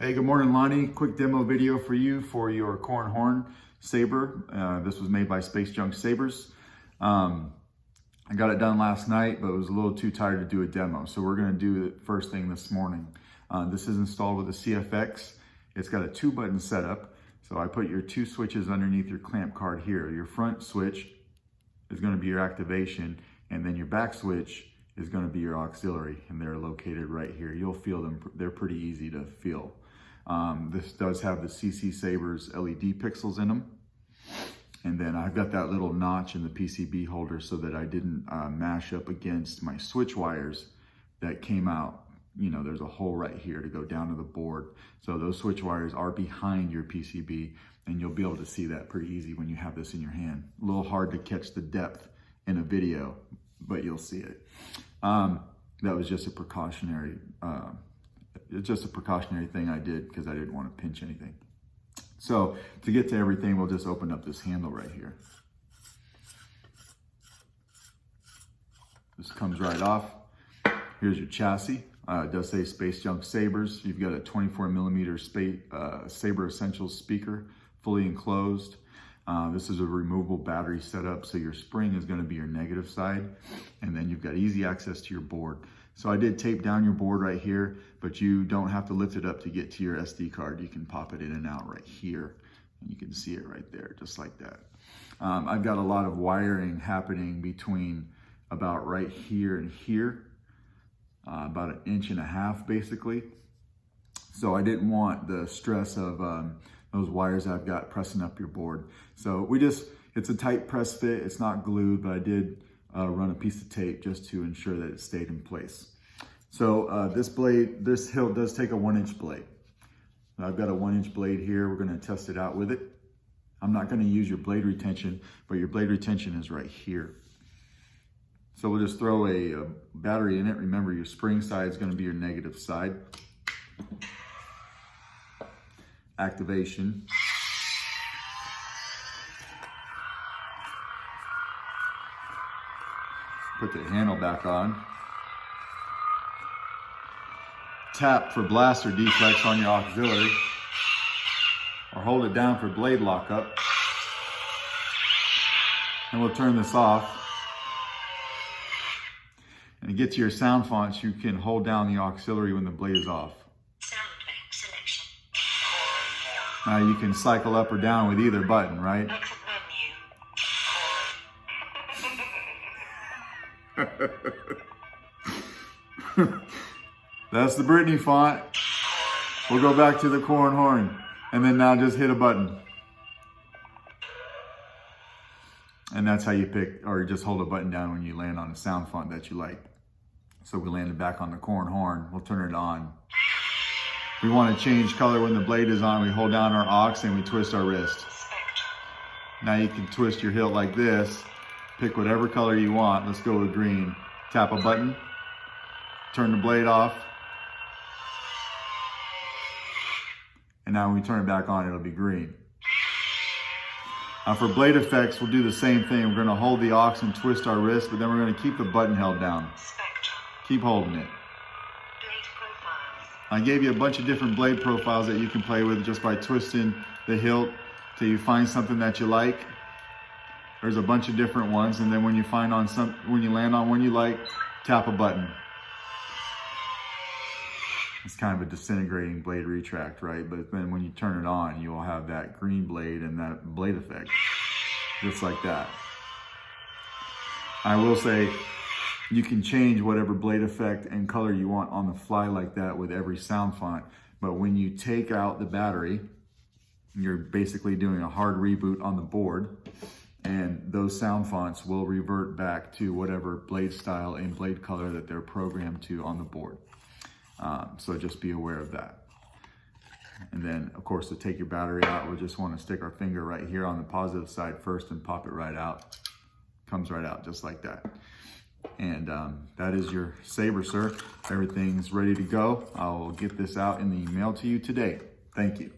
Hey, good morning, Lonnie. Quick demo video for you for your Corran horn saber. This was made by Space Junk Sabers. I got it done last night, but was a little too tired to do a demo. So we're gonna do it first thing this morning. This is installed with a CFX. It's got a 2-button setup. So I put your 2 switches underneath your clamp card here. Your front switch is gonna be your activation, and then your back switch is gonna be your auxiliary, and they're located right here. You'll feel them, they're pretty easy to feel. This does have the CCSabers LED pixels in them. And then I've got that little notch in the PCB holder so that I didn't mash up against my switch wires that came out. You know, there's a hole right here to go down to the board. So those switch wires are behind your PCB, and you'll be able to see that pretty easy when you have this in your hand. A little hard to catch the depth in a video, but you'll see it. That was just a precautionary thing I did because I didn't want to pinch anything. So to get to everything, we'll just open up this handle right here. This comes right off. Here's your chassis. It does say Space Junk Sabers. You've got a 24mm Saber Essentials speaker, fully enclosed. This is a removable battery setup, so your spring is going to be your negative side, and then you've got easy access to your board. So I did tape down your board right here, but you don't have to lift it up to get to your SD card. You can pop it in and out right here, and you can see it right there, just like that. I've got a lot of wiring happening between about right here and here, about 1.5 inches basically. So I didn't want the stress of those wires I've got pressing up your board. So it's a tight press fit, it's not glued, but I did run a piece of tape just to ensure that it stayed in place. So this hilt does take a 1-inch blade. I've got a 1-inch blade here. We're gonna test it out with it. I'm not gonna use your blade retention, but your blade retention is right here. So we'll just throw a battery in it. Remember, your spring side is gonna be your negative side. Activation. Put the handle back on. Tap for blaster deflects on your auxiliary, or hold it down for blade lockup. And we'll turn this off. And to get to your sound fonts, you can hold down the auxiliary when the blade is off. Sound effect selection. Now you can cycle up or down with either button, right? Exit menu. That's the Brittany font. We'll go back to the Corran horn, and then now just hit a button. And that's how you pick, or just hold a button down when you land on a sound font that you like. So we landed back on the Corran horn. We'll turn it on. We want to change color when the blade is on. We hold down our aux and we twist our wrist. Now you can twist your hilt like this. Pick whatever color you want. Let's go with green. Tap a button. Turn the blade off. And now when we turn it back on, it'll be green. Now for blade effects, we'll do the same thing. We're gonna hold the aux and twist our wrist, but then we're gonna keep the button held down. Keep holding it. I gave you a bunch of different blade profiles that you can play with just by twisting the hilt till you find something that you like. There's a bunch of different ones, and then when you land on one you like, tap a button. It's kind of a disintegrating blade retract, right? But then when you turn it on, you will have that green blade and that blade effect, just like that. I will say, you can change whatever blade effect and color you want on the fly like that with every sound font. But when you take out the battery, you're basically doing a hard reboot on the board, and those sound fonts will revert back to whatever blade style and blade color that they're programmed to on the board. So just be aware of that. And then, of course, to take your battery out, we just want to stick our finger right here on the positive side first and pop it right out. Comes right out just like that. And that is your saber, sir. Everything's ready to go. I'll get this out in the mail to you today. Thank you.